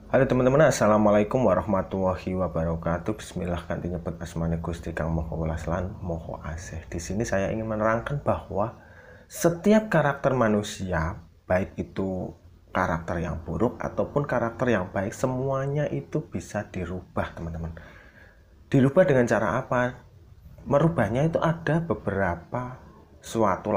Halo teman-teman, assalamualaikum warahmatullahi wabarakatuh. Bismillah kanthi nyebut asmane Gusti Kang Maha Welas lan Maha Asih. Di sini saya ingin menerangkan bahwa setiap karakter manusia, baik itu karakter yang buruk ataupun karakter yang baik, semuanya itu bisa dirubah, teman-teman. Dirubah dengan cara apa? Merubahnya itu ada beberapa suatu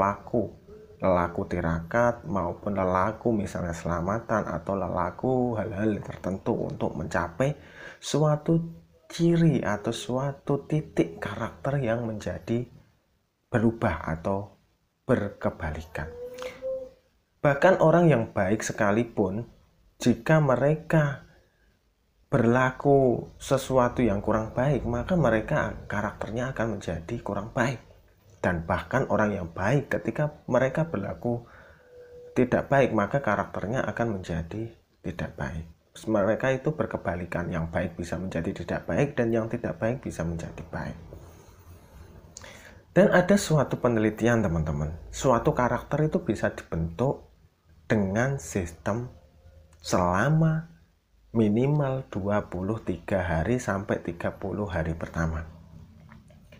lelaku tirakat maupun lelaku misalnya selamatan atau lelaku hal-hal tertentu untuk mencapai suatu ciri atau suatu titik karakter yang menjadi berubah atau berkebalikan. Bahkan orang yang baik sekalipun, jika mereka berlaku sesuatu yang kurang baik, maka mereka karakternya akan menjadi kurang baik. Dan bahkan orang yang baik, ketika mereka berlaku tidak baik, maka karakternya akan menjadi tidak baik. Mereka itu berkebalikan, yang baik bisa menjadi tidak baik dan yang tidak baik bisa menjadi baik. Dan ada suatu penelitian, teman-teman, suatu karakter itu bisa dibentuk dengan sistem selama minimal 23 hari sampai 30 hari pertama.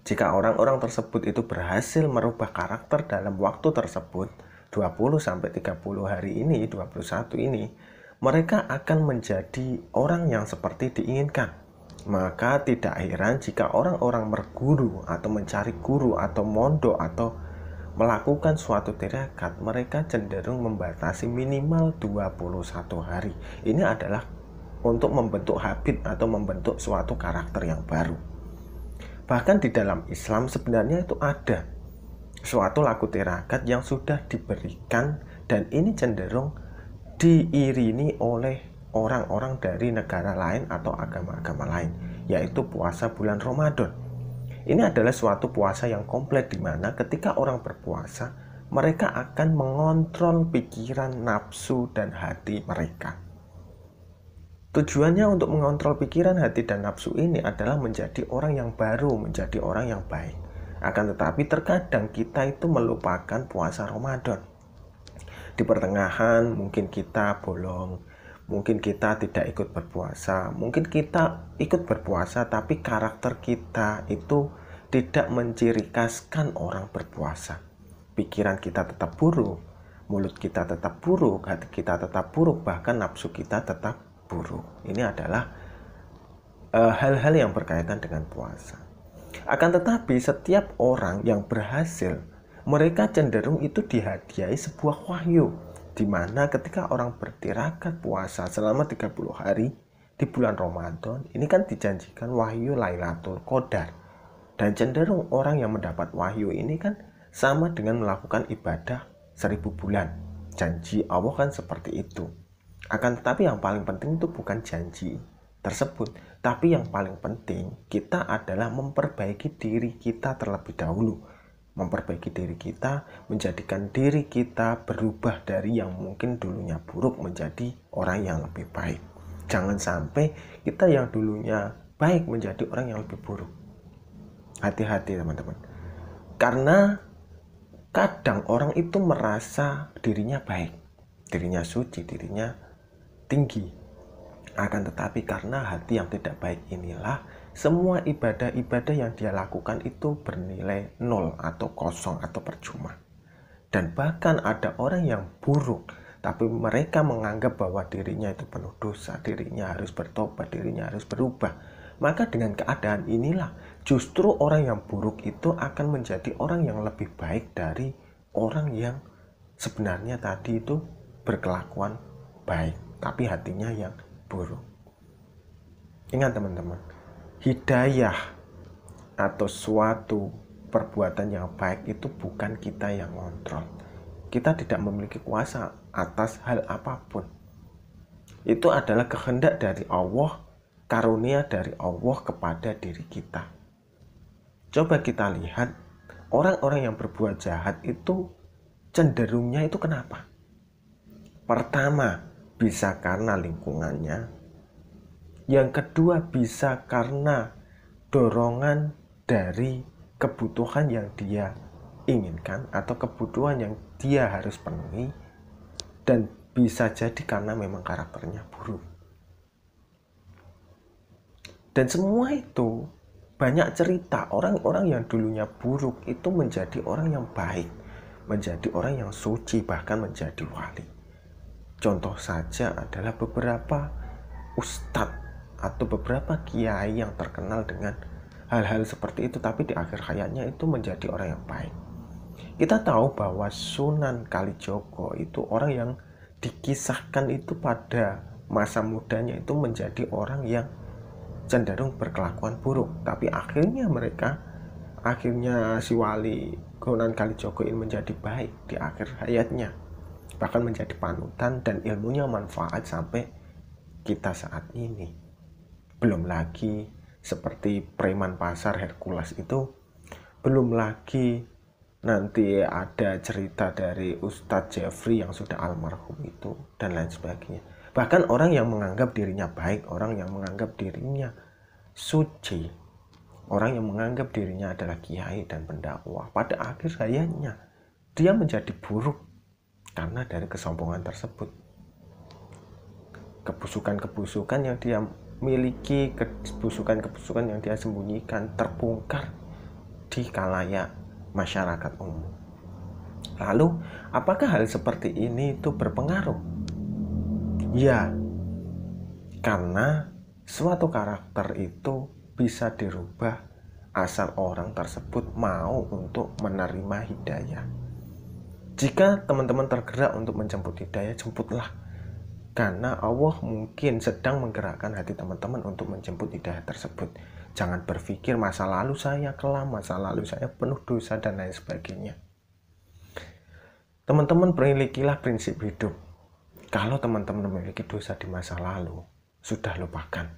Jika orang-orang tersebut itu berhasil merubah karakter dalam waktu tersebut, 20 sampai 30 hari ini, 21 ini, mereka akan menjadi orang yang seperti diinginkan. Maka tidak heran jika orang-orang berguru atau mencari guru atau mondok atau melakukan suatu tirakat, mereka cenderung membatasi minimal 21 hari. Ini adalah untuk membentuk habit atau membentuk suatu karakter yang baru. Bahkan di dalam Islam sebenarnya itu ada suatu laku tirakat yang sudah diberikan, dan ini cenderung diiringi oleh orang-orang dari negara lain atau agama-agama lain, yaitu puasa bulan Ramadan. Ini adalah suatu puasa yang komplit, di mana ketika orang berpuasa, mereka akan mengontrol pikiran, nafsu, dan hati mereka. Tujuannya untuk mengontrol pikiran, hati, dan nafsu ini adalah menjadi orang yang baru, menjadi orang yang baik. Akan tetapi terkadang kita itu melupakan puasa Ramadan. Di pertengahan mungkin kita bolong, mungkin kita tidak ikut berpuasa, mungkin kita ikut berpuasa tapi karakter kita itu tidak menciri khaskan orang berpuasa. Pikiran kita tetap buruk, mulut kita tetap buruk, hati kita tetap buruk, bahkan nafsu kita tetap buruk. Ini adalah hal-hal yang berkaitan dengan puasa. Akan tetapi setiap orang yang berhasil, mereka cenderung itu dihadiahi sebuah wahyu, di mana ketika orang bertirakat puasa selama 30 hari di bulan Ramadan, ini kan dijanjikan wahyu Lailatul Qadar. Dan cenderung orang yang mendapat wahyu ini kan sama dengan melakukan ibadah 1000 bulan. Janji Allah kan seperti itu. Akan tetapi yang paling penting itu bukan janji tersebut, tapi yang paling penting kita adalah memperbaiki diri kita terlebih dahulu. Memperbaiki diri kita, menjadikan diri kita berubah dari yang mungkin dulunya buruk menjadi orang yang lebih baik. Jangan sampai kita yang dulunya baik menjadi orang yang lebih buruk. Hati-hati teman-teman. Karena kadang orang itu merasa dirinya baik, dirinya suci, dirinya tinggi. Akan tetapi karena hati yang tidak baik inilah, semua ibadah-ibadah yang dia lakukan itu bernilai nol atau kosong atau percuma. Dan bahkan ada orang yang buruk, tapi mereka menganggap bahwa dirinya itu penuh dosa, dirinya harus bertobat, dirinya harus berubah. Maka dengan keadaan inilah, justru orang yang buruk itu akan menjadi orang yang lebih baik dari orang yang sebenarnya tadi itu berkelakuan baik, tapi hatinya yang buruk. Ingat teman-teman, hidayah atau suatu perbuatan yang baik itu bukan kita yang kontrol. Kita tidak memiliki kuasa atas hal apapun. Itu adalah kehendak dari Allah, karunia dari Allah kepada diri kita. Coba kita lihat, orang-orang yang berbuat jahat itu cenderungnya itu kenapa? Pertama, bisa karena lingkungannya. Yang kedua, bisa karena dorongan dari kebutuhan yang dia inginkan atau kebutuhan yang dia harus penuhi. Dan bisa jadi karena memang karakternya buruk. Dan semua itu banyak cerita orang-orang yang dulunya buruk itu menjadi orang yang baik, menjadi orang yang suci, bahkan menjadi wali. Contoh saja adalah beberapa ustadz atau beberapa kiai yang terkenal dengan hal-hal seperti itu, tapi di akhir hayatnya itu menjadi orang yang baik. Kita tahu bahwa Sunan Kalijogo itu orang yang dikisahkan itu pada masa mudanya itu menjadi orang yang cenderung berkelakuan buruk, tapi akhirnya si wali Sunan Kalijogo ini menjadi baik di akhir hayatnya, bahkan menjadi panutan dan ilmunya manfaat sampai kita saat ini. Belum lagi seperti preman pasar Hercules itu, belum lagi nanti ada cerita dari Ustadz Jeffrey yang sudah almarhum itu, dan lain sebagainya. Bahkan orang yang menganggap dirinya baik, orang yang menganggap dirinya suci, orang yang menganggap dirinya adalah kiai dan pendakwah, pada akhir hayatnya dia menjadi buruk karena dari kesombongan tersebut. Kebusukan-kebusukan yang dia miliki, kebusukan-kebusukan yang dia sembunyikan terbongkar di khalayak masyarakat umum. Lalu, apakah hal seperti ini itu berpengaruh? Ya, karena suatu karakter itu bisa dirubah asal orang tersebut mau untuk menerima hidayah. Jika teman-teman tergerak untuk menjemput hidayah, jemputlah. Karena Allah mungkin sedang menggerakkan hati teman-teman untuk menjemput hidayah tersebut. Jangan berpikir masa lalu saya kelam, masa lalu saya penuh dosa, dan lain sebagainya. Teman-teman milikilah prinsip hidup. Kalau teman-teman memiliki dosa di masa lalu, sudah lupakan.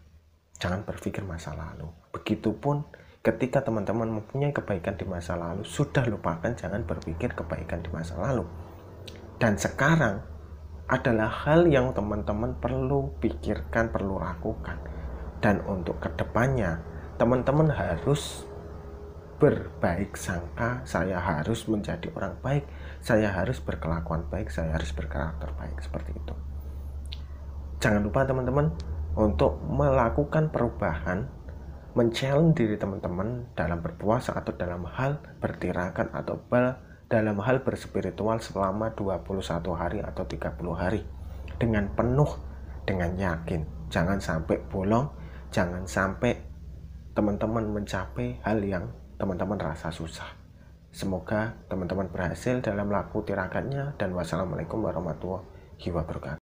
Jangan berpikir masa lalu. Begitupun ketika teman-teman mempunyai kebaikan di masa lalu, sudah lupakan, jangan berpikir kebaikan di masa lalu. Dan sekarang adalah hal yang teman-teman perlu pikirkan, perlu lakukan. Dan untuk kedepannya, teman-teman harus berbaik sangka, saya harus menjadi orang baik, saya harus berkelakuan baik, saya harus berkarakter baik, seperti itu. Jangan lupa teman-teman untuk melakukan perubahan, men-challenge diri teman-teman dalam berpuasa atau dalam hal bertirakat atau dalam hal berspiritual selama 21 hari atau 30 hari dengan penuh, dengan yakin. Jangan sampai bolong, jangan sampai teman-teman mencapai hal yang teman-teman rasa susah. Semoga teman-teman berhasil dalam laku tirakatnya, dan wassalamualaikum warahmatullahi wabarakatuh.